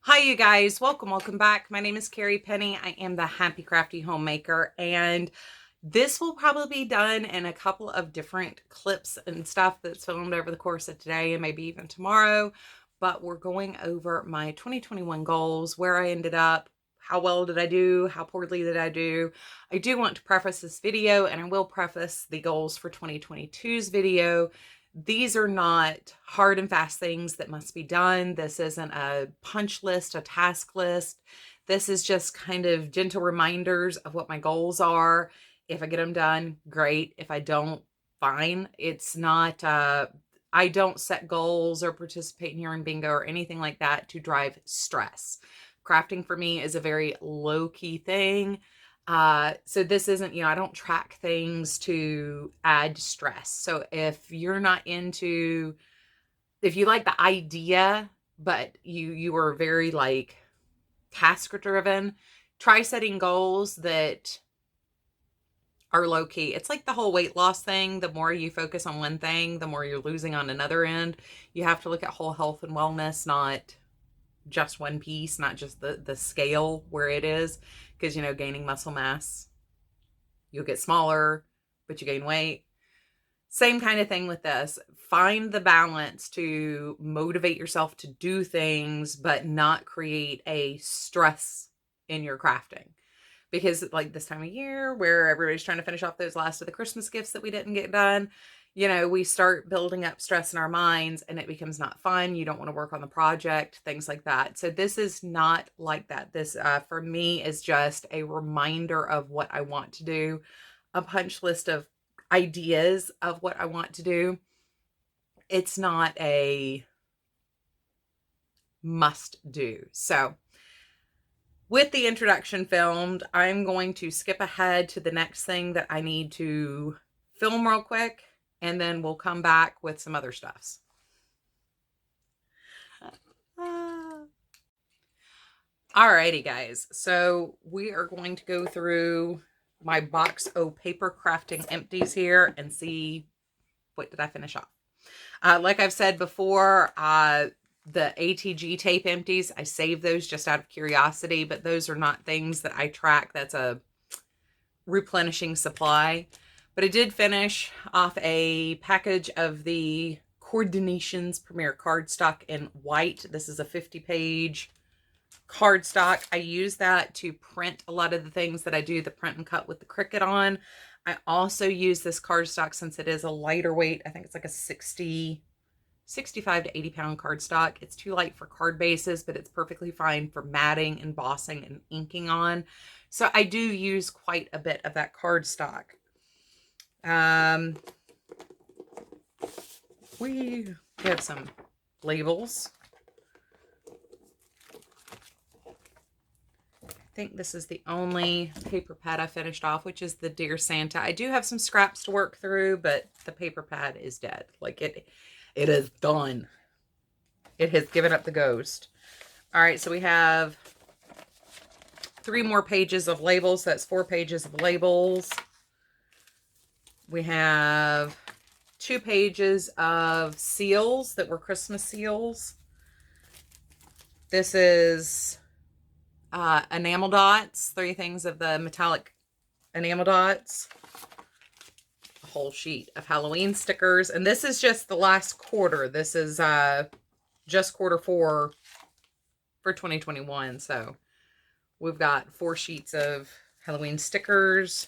Hi you guys, welcome back. My name is Carrie Penny. I am the Happy Crafty Homemaker, and this will probably be done in a couple of different clips and stuff that's filmed over the course of today and maybe even tomorrow. But we're going over my 2021 goals, where I ended up, how well did I do, how poorly did I do. I do want to preface this video, and I will preface the goals for 2022's video. These are not hard and fast things that must be done. This isn't a punch list, a task list. This is just kind of gentle reminders of what my goals are. If I get them done, great. If I don't, fine. It's not, I don't set goals or participate in here in bingo or anything like that to drive stress. Crafting for me is a very low-key thing. So this isn't, I don't track things to add stress. So if you're not into, if you like the idea, but you are very like task driven, try setting goals that are low key. It's like the whole weight loss thing. The more you focus on one thing, the more you're losing on another end. You have to look at whole health and wellness, not just one piece, not just the scale where it is, because gaining muscle mass, you'll get smaller, but you gain weight. Same kind of thing with this. Find the balance to motivate yourself to do things, but not create a stress in your crafting. Because like this time of year where everybody's trying to finish off those last of the Christmas gifts that we didn't get done, we start building up stress in our minds and it becomes not fun. You don't want to work on the project, things like that. So this is not like that. This, for me, is just a reminder of what I want to do, a punch list of ideas of what I want to do. It's not a must do. So with the introduction filmed, I'm going to skip ahead to the next thing that I need to film real quick, and then we'll come back with some other stuffs. Alrighty guys, so we are going to go through my box of paper crafting empties here and see what did I finish off. Like I've said before, the ATG tape empties, I save those just out of curiosity, but those are not things that I track. That's a replenishing supply. But I did finish off a package of the Coordinations Premier cardstock in white. This is a 50-page cardstock. I use that to print a lot of the things that I do the print and cut with the Cricut on. I also use this cardstock since it is a lighter weight. I think it's like a 65 to 80 pound cardstock. It's too light for card bases, but it's perfectly fine for matting, embossing, and inking on. So I do use quite a bit of that cardstock. We have some labels. I think this is the only paper pad I finished off, which is the Dear Santa. I do have some scraps to work through, but the paper pad is dead. Like it is done. It has given up the ghost. All right, so we have 3 more pages of labels. That's 4 pages of labels. We have 2 pages of seals that were Christmas seals. This is enamel dots, 3 things of the metallic enamel dots. A whole sheet of Halloween stickers. And this is just the last quarter. This is just quarter 4 for 2021. So we've got 4 sheets of Halloween stickers,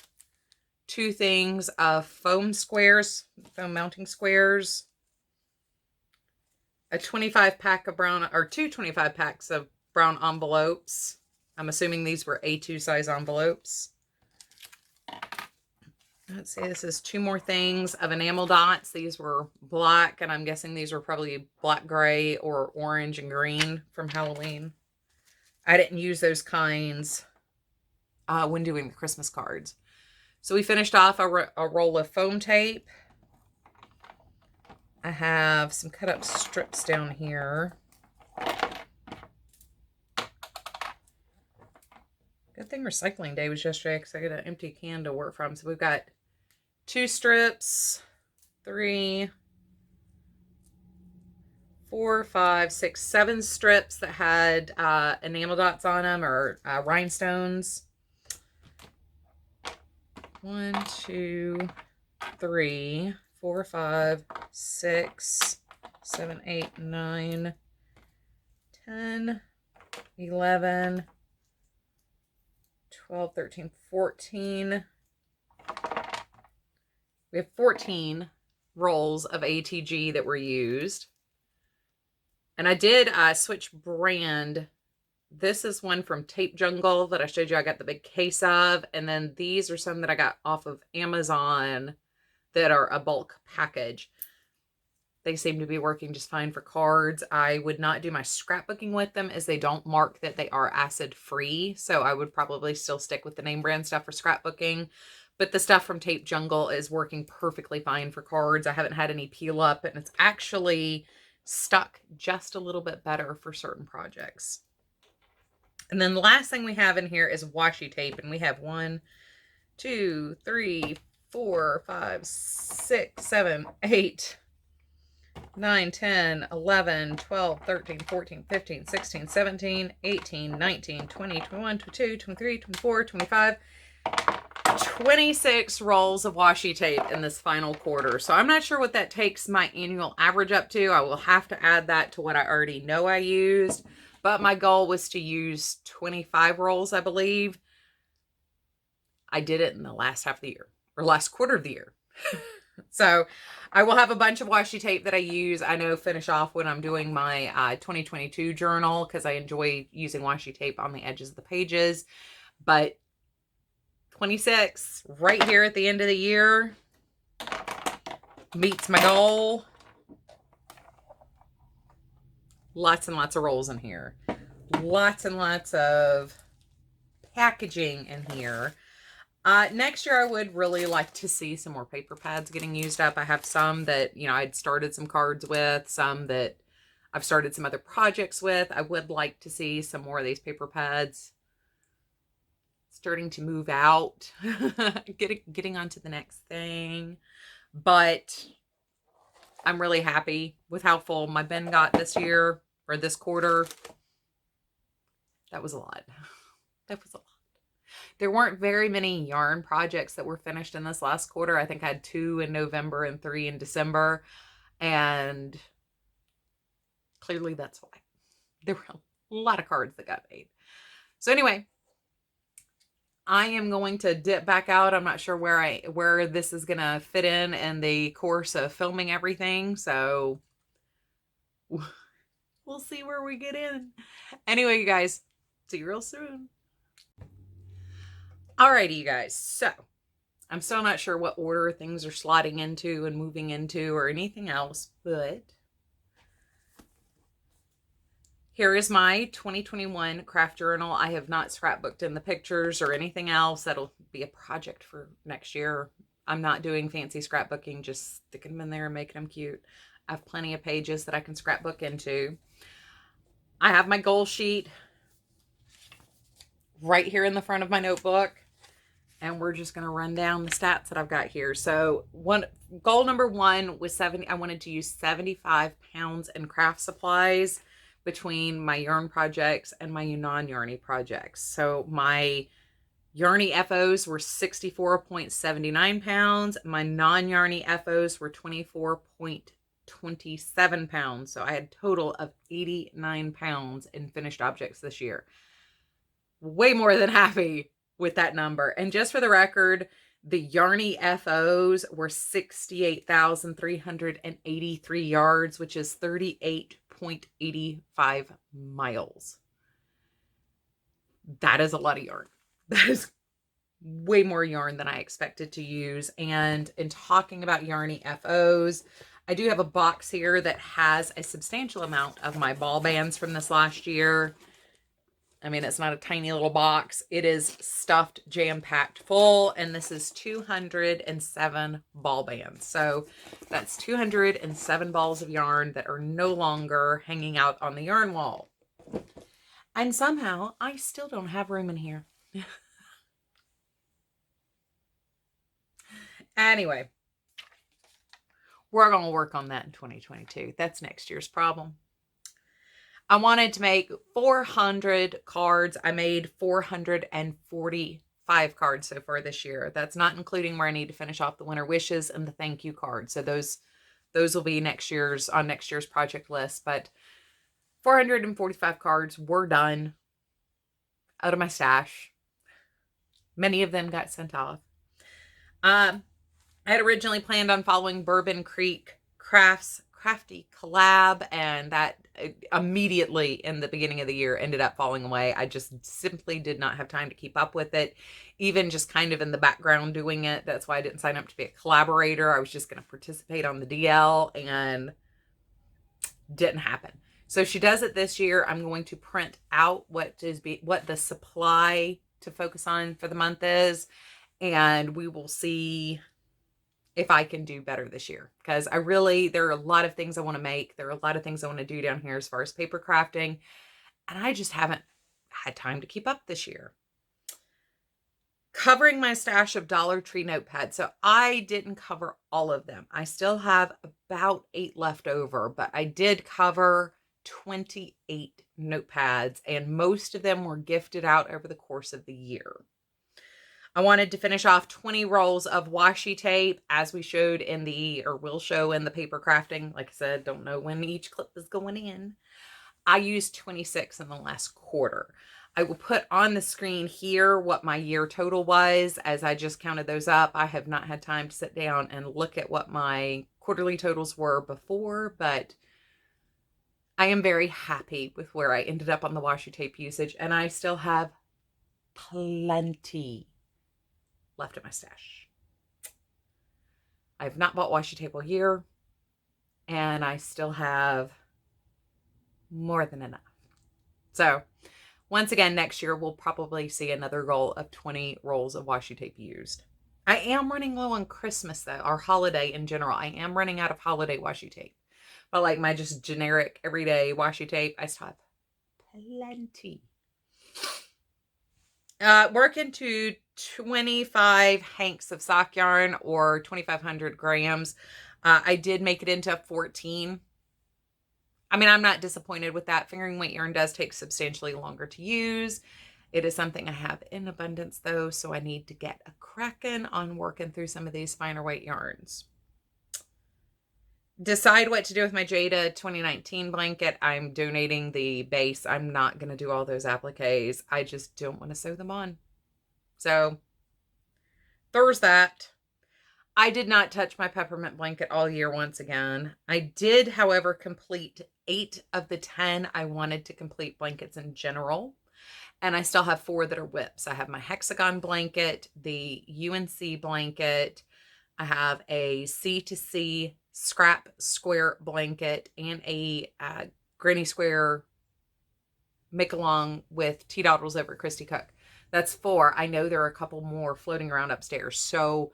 2 things of foam squares, foam mounting squares, a 25 pack of brown, or 2 25 packs of brown envelopes. I'm assuming these were A2 size envelopes. Let's see, this is 2 more things of enamel dots. These were black, and I'm guessing these were probably black, gray, or orange and green from Halloween. I didn't use those kinds when doing the Christmas cards. So we finished off a roll of foam tape. I have some cut up strips down here. Good thing recycling day was yesterday because I got an empty can to work from. So we've got 2 strips, 3, 4, 5, 6, 7 strips that had enamel dots on them, or rhinestones. 1, 2, 3, 4, 5, 6, 7, 8, 9, 10, 11, 12, 13, 14. We have 14 rolls of ATG that were used. And I did switch brand. This is one from Tape Jungle that I showed you I got the big case of. And then these are some that I got off of Amazon that are a bulk package. They seem to be working just fine for cards. I would not do my scrapbooking with them as they don't mark that they are acid free. So I would probably still stick with the name brand stuff for scrapbooking. But the stuff from Tape Jungle is working perfectly fine for cards. I haven't had any peel up, and it's actually stuck just a little bit better for certain projects. And then the last thing we have in here is washi tape. And we have 1, 2, 3, 4, 5, 6, 7, 8, 9, 10, 11, 12, 13, 14, 15, 16, 17, 18, 19, 20, 21, 22, 23, 24, 25, 26 rolls of washi tape in this final quarter. So I'm not sure what that takes my annual average up to. I will have to add that to what I already know I used. But my goal was to use 25 rolls, I believe. I did it in the last half of the year, or last quarter of the year. So I will have a bunch of washi tape that I use. I know finish off when I'm doing my 2022 journal, because I enjoy using washi tape on the edges of the pages. But 26 right here at the end of the year meets my goal. Lots and lots of rolls in here. Lots and lots of packaging in here. Next year, I would really like to see some more paper pads getting used up. I have some that, you know, I'd started some cards with, some that I've started some other projects with. I would like to see some more of these paper pads starting to move out, getting on to the next thing. But I'm really happy with how full my bin got this year, or this quarter. That was a lot. That was a lot. There weren't very many yarn projects that were finished in this last quarter. I think I had 2 in November and 3 in December. And clearly that's why. There were a lot of cards that got made. So anyway, I am going to dip back out. I'm not sure where this is going to fit in the course of filming everything. So we'll see where we get in. Anyway, you guys, see you real soon. Alrighty, you guys. So I'm still not sure what order things are slotting into and moving into or anything else, but here is my 2021 craft journal. I have not scrapbooked in the pictures or anything else. That'll be a project for next year. I'm not doing fancy scrapbooking, just sticking them in there and making them cute. I have plenty of pages that I can scrapbook into. I have my goal sheet right here in the front of my notebook. And we're just going to run down the stats that I've got here. So goal number 1 was I wanted to use 75 pounds in craft supplies between my yarn projects and my non-yarny projects. So my yarny FOs were 64.79 pounds. My non-yarny FOs were 24.27 pounds. So I had a total of 89 pounds in finished objects this year. Way more than happy with that number. And just for the record, the yarny FOs were 68,383 yards, which is 38.85 miles. That is a lot of yarn. That is way more yarn than I expected to use. And in talking about yarny FOs, I do have a box here that has a substantial amount of my ball bands from this last year. I mean, it's not a tiny little box. It is stuffed, jam-packed full, and this is 207 ball bands. So that's 207 balls of yarn that are no longer hanging out on the yarn wall. And somehow, I still don't have room in here. Anyway, we're going to work on that in 2022. That's next year's problem. I wanted to make 400 cards. I made 445 cards so far this year. That's not including where I need to finish off the winter wishes and the thank you cards. So those will be next year's project list. But 445 cards were done out of my stash. Many of them got sent off. I had originally planned on following Bourbon Creek Crafty collab, and that immediately in the beginning of the year ended up falling away. I just simply did not have time to keep up with it, even just kind of in the background doing it. That's why I didn't sign up to be a collaborator. I was just going to participate on the DL, and didn't happen. So she does it this year. I'm going to print out what the supply to focus on for the month is, and we will see if I can do better this year, because there are a lot of things I want to make. There are a lot of things I want to do down here as far as paper crafting, and I just haven't had time to keep up this year. Covering my stash of Dollar Tree notepads. So I didn't cover all of them. I still have about 8 left over, but I did cover 28 notepads, and most of them were gifted out over the course of the year. I wanted to finish off 20 rolls of washi tape, as we showed will show in the paper crafting. Like I said, don't know when each clip is going in. I used 26 in the last quarter. I will put on the screen here what my year total was, as I just counted those up. I have not had time to sit down and look at what my quarterly totals were before, but I am very happy with where I ended up on the washi tape usage, and I still have plenty left in my stash. I've not bought washi tape all year, and I still have more than enough. So once again, next year we'll probably see another goal of 20 rolls of washi tape used. I am running low on Christmas though, or holiday in general. I am running out of holiday washi tape. But like my just generic everyday washi tape, I still have plenty. Working to 25 hanks of sock yarn, or 2,500 grams. I did make it into 14. I mean, I'm not disappointed with that. Fingering weight yarn does take substantially longer to use. It is something I have in abundance though, so I need to get a cracking on working through some of these finer weight yarns. Decide what to do with my Jada 2019 blanket. I'm donating the base. I'm not going to do all those appliques. I just don't want to sew them on. So there's that. I did not touch my peppermint blanket all year once again. I did, however, complete 8 of the 10 I wanted to complete blankets in general. And I still have 4 that are WIPs. I have my hexagon blanket, the UNC blanket. I have a C2C scrap square blanket, and a granny square make along with tea doddles over at Christy Cook. That's 4. I know there are a couple more floating around upstairs. So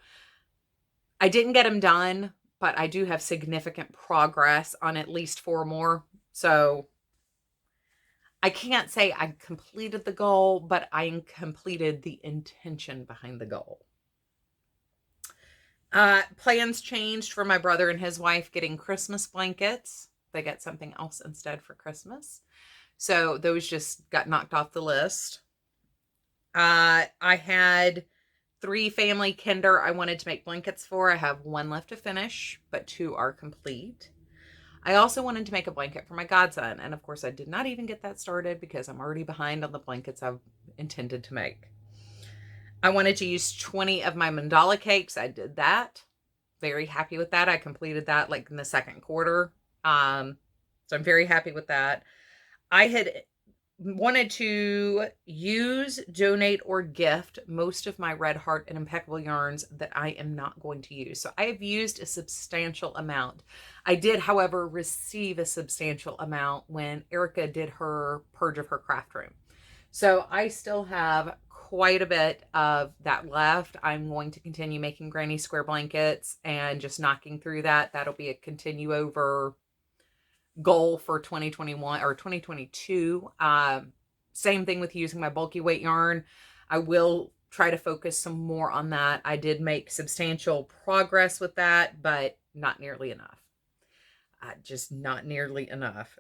I didn't get them done, but I do have significant progress on at least 4 more. So I can't say I completed the goal, but I completed the intention behind the goal. Plans changed for my brother and his wife getting Christmas blankets. They got something else instead for Christmas. So those just got knocked off the list. I had 3 family kinder I wanted to make blankets for. I have 1 left to finish, but 2 are complete. I also wanted to make a blanket for my godson. And of course I did not even get that started because I'm already behind on the blankets I've intended to make. I wanted to use 20 of my mandala cakes. I did that. Very happy with that. I completed that like in the second quarter. So I'm very happy with that. I had wanted to use, donate, or gift most of my Red Heart and Impeccable yarns that I am not going to use. So I have used a substantial amount. I did, however, receive a substantial amount when Erica did her purge of her craft room. So I still have quite a bit of that left. I'm going to continue making granny square blankets and just knocking through that. That'll be a continue over goal for 2021 or 2022. Same thing with using my bulky weight yarn. I will try to focus some more on that. I did make substantial progress with that, but not nearly enough. Just not nearly enough.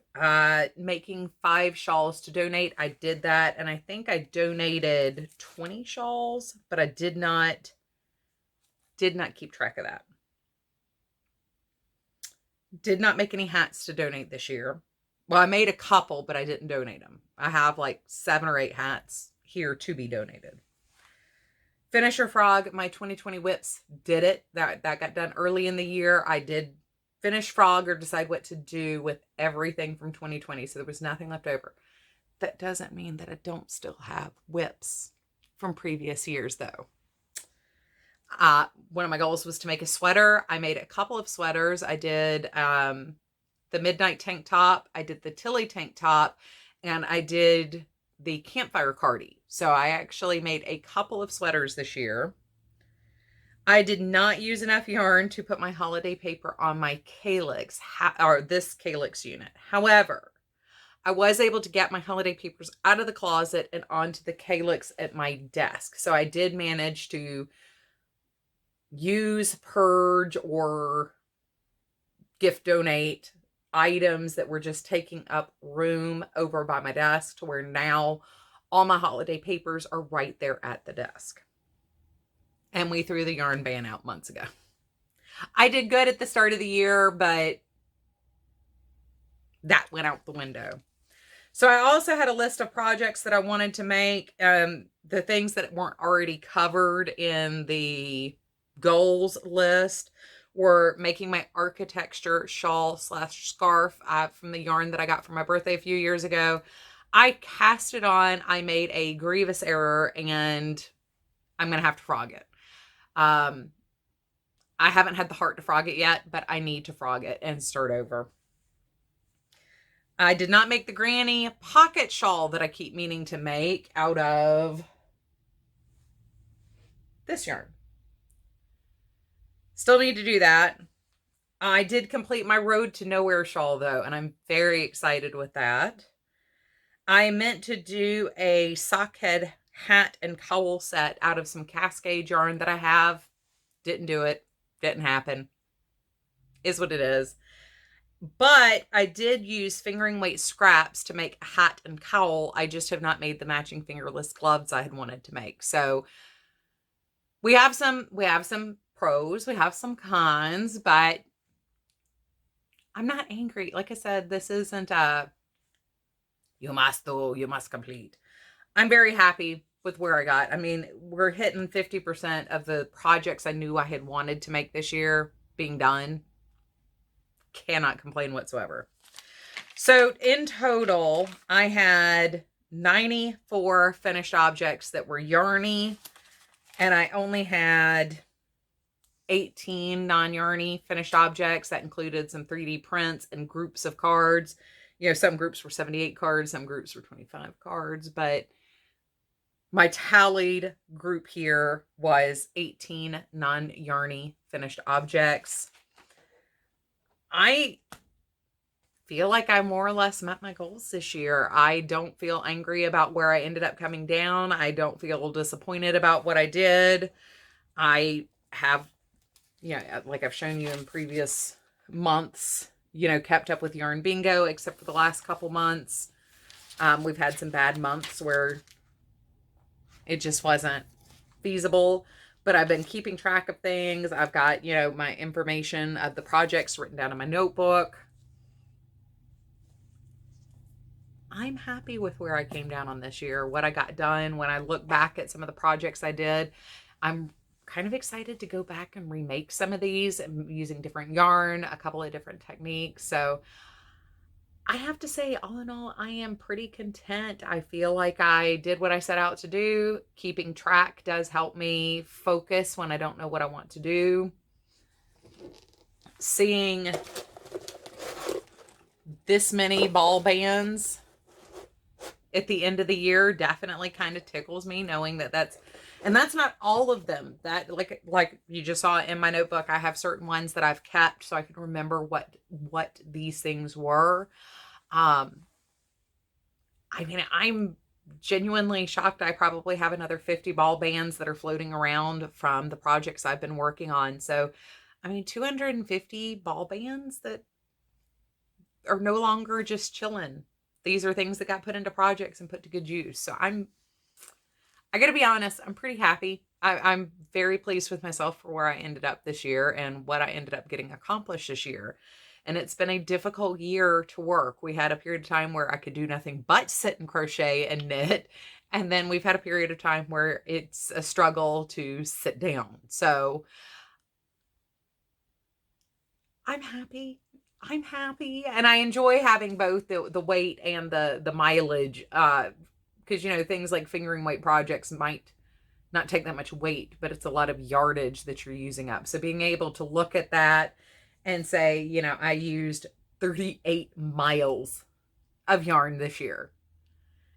Making 5 shawls to donate. I did that, and I think I donated 20 shawls, but I did not keep track of that. Did not make any hats to donate this year. Well, I made a couple, but I didn't donate them. I have like 7 or 8 hats here to be donated. Finisher Frog, my 2020 WIPs, did it. That got done early in the year. I did finish Frog or decide what to do with everything from 2020. So there was nothing left over. That doesn't mean that I don't still have WIPs from previous years though. One of my goals was to make a sweater. I made a couple of sweaters. I did the Midnight tank top. I did the Tilly tank top, and I did the campfire cardie. So I actually made a couple of sweaters this year. I did not use enough yarn to put my holiday paper on my calyx, or this calyx unit. However, I was able to get my holiday papers out of the closet and onto the calyx at my desk. So I did manage to use, purge, or gift donate items that were just taking up room over by my desk to where now all my holiday papers are right there at the desk. And we threw the yarn ban out months ago. I did good at the start of the year, but that went out the window. So I also had a list of projects that I wanted to make. The things that weren't already covered in the goals list were making my architecture shawl / scarf from the yarn that I got for my birthday a few years ago. I cast it on. I made a grievous error, and I'm going to have to frog it. I haven't had the heart to frog it yet, but I need to frog it and start over. I did not make the granny pocket shawl that I keep meaning to make out of this yarn. Still need to do that. I did complete my Road to Nowhere shawl though, and I'm very excited with that. I meant to do a sockhead hat and cowl set out of some Cascade yarn that I have. Didn't do it. Didn't happen. Is what it is. But I did use fingering weight scraps to make a hat and cowl. I just have not made the matching fingerless gloves I had wanted to make. So we have some pros, we have some cons, but I'm not angry. Like I said, this isn't a you must do, you must complete. I'm very happy with where I got. I mean, we're hitting 50% of the projects I knew I had wanted to make this year being done. Cannot complain whatsoever. So in total, I had 94 finished objects that were yarny, and I only had 18 non-yarny finished objects. That included some 3D prints and groups of cards. You know, some groups were 78 cards, some groups were 25 cards, but my tallied group here was 18 non-yarny finished objects. I feel like I more or less met my goals this year. I don't feel angry about where I ended up coming down. I don't feel disappointed about what I did. I have, like I've shown you in previous months, kept up with Yarn Bingo, except for the last couple months. We've had some bad months where it just wasn't feasible. But I've been keeping track of things. I've got, my information of the projects written down in my notebook. I'm happy with where I came down on this year, what I got done. When I look back at some of the projects I did, I'm kind of excited to go back and remake some of these using different yarn, a couple of different techniques. So I have to say, all in all, I am pretty content. I feel like I did what I set out to do. Keeping track does help me focus when I don't know what I want to do. Seeing this many ball bands at the end of the year definitely kind of tickles me, knowing that that's not all of them. That like you just saw in my notebook, I have certain ones that I've kept so I can remember what these things were. I mean, I'm genuinely shocked. I probably have another 50 ball bands that are floating around from the projects I've been working on. So, I mean, 250 ball bands that are no longer just chilling. These are things that got put into projects and put to good use. So I gotta be honest, I'm pretty happy. I'm very pleased with myself for where I ended up this year and what I ended up getting accomplished this year. And it's been a difficult year to work. We had a period of time where I could do nothing but sit and crochet and knit. And then we've had a period of time where it's a struggle to sit down. So I'm happy. I'm happy. And I enjoy having both the weight and the mileage. Because, you know, things like fingering weight projects might not take that much weight, but it's a lot of yardage that you're using up. So being able to look at that and say, you know, I used 38 miles of yarn this year.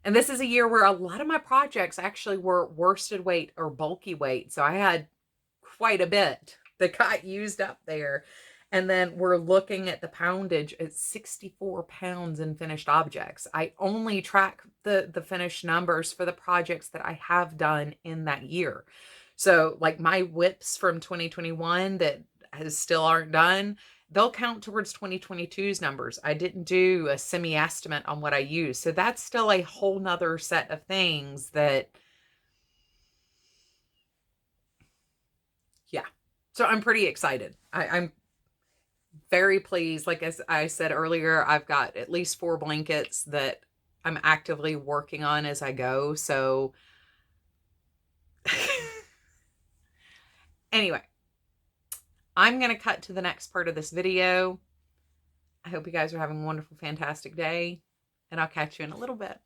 And this is a year where a lot of my projects actually were worsted weight or bulky weight. So I had quite a bit that got used up there. And then we're looking at the poundage at 64 pounds in finished objects. I only track the finished numbers for the projects that I have done in that year. So like my WIPs from 2021 that still aren't done, they'll count towards 2022's numbers. I didn't do a semi-estimate on what I used. So that's still a whole nother set of things that, yeah. So I'm pretty excited. I'm very pleased. Like as I said earlier, I've got at least 4 blankets that I'm actively working on as I go. So anyway, I'm going to cut to the next part of this video. I hope you guys are having a wonderful, fantastic day, and I'll catch you in a little bit.